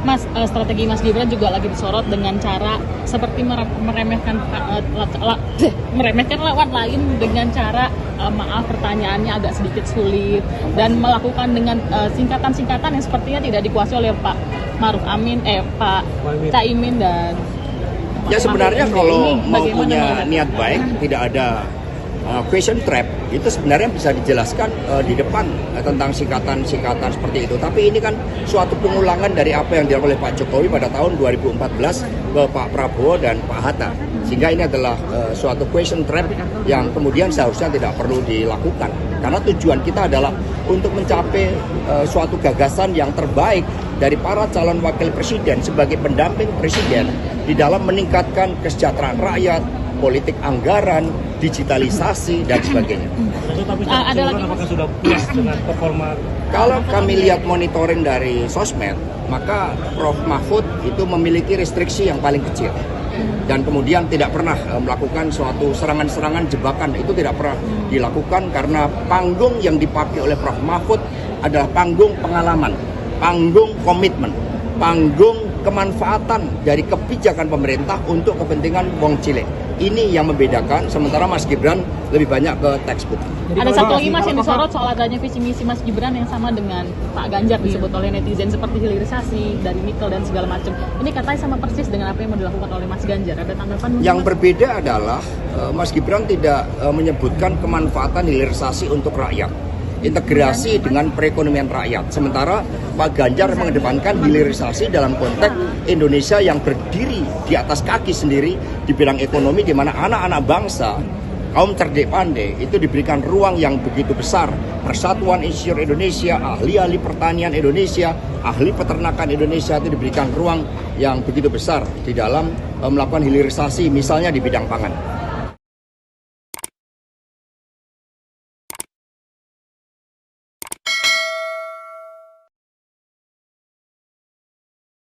Mas, strategi Mas Gibran juga lagi disorot dengan cara seperti meremehkan lawan lain dengan cara maaf pertanyaannya agak sedikit sulit dan melakukan dengan singkatan-singkatan yang sepertinya tidak dikuasai oleh Pak Maruf Amin, Pak Caimin dan ya sebenarnya kalau mau punya menurut? niat baik, tidak ada question trap, itu sebenarnya bisa dijelaskan di depan tentang singkatan-singkatan seperti itu. Tapi ini kan suatu pengulangan dari apa yang dilakukan oleh Pak Jokowi pada tahun 2014 ke Pak Prabowo dan Pak Hatta. Sehingga ini adalah suatu question trap yang kemudian seharusnya tidak perlu dilakukan. Karena tujuan kita adalah untuk mencapai suatu gagasan yang terbaik dari para calon wakil presiden sebagai pendamping presiden di dalam meningkatkan kesejahteraan rakyat, politik anggaran, digitalisasi, dan sebagainya. Ada lagi, apakah sudah puas dengan performa? Kalau kami lihat monitoring dari sosmed, maka Prof. Mahfud itu memiliki restriksi yang paling kecil. Dan kemudian tidak pernah melakukan suatu serangan-serangan jebakan, itu tidak pernah dilakukan karena panggung yang dipakai oleh Prof. Mahfud adalah panggung pengalaman, panggung komitmen, panggung kemanfaatan dari kebijakan pemerintah untuk kepentingan wong cilik. Ini yang membedakan, sementara Mas Gibran lebih banyak ke textbook. Ada satu lagi Mas yang disorot soal adanya visi misi Mas Gibran yang sama dengan Pak Ganjar disebut oleh netizen seperti hilirisasi dari nikel dan segala macam. Ini katanya sama persis dengan apa yang mau dilakukan oleh Mas Ganjar. Ada tanggapan? Yang berbeda adalah Mas Gibran tidak menyebutkan kemanfaatan hilirisasi untuk rakyat, integrasi dengan perekonomian rakyat. Sementara Pak Ganjar mengedepankan hilirisasi dalam konteks Indonesia yang berdiri di atas kaki sendiri di bidang ekonomi, di mana anak-anak bangsa, kaum cerdik pandai itu diberikan ruang yang begitu besar. Persatuan Insinyur Indonesia, ahli-ahli pertanian Indonesia, ahli peternakan Indonesia itu diberikan ruang yang begitu besar di dalam melakukan hilirisasi, misalnya di bidang pangan.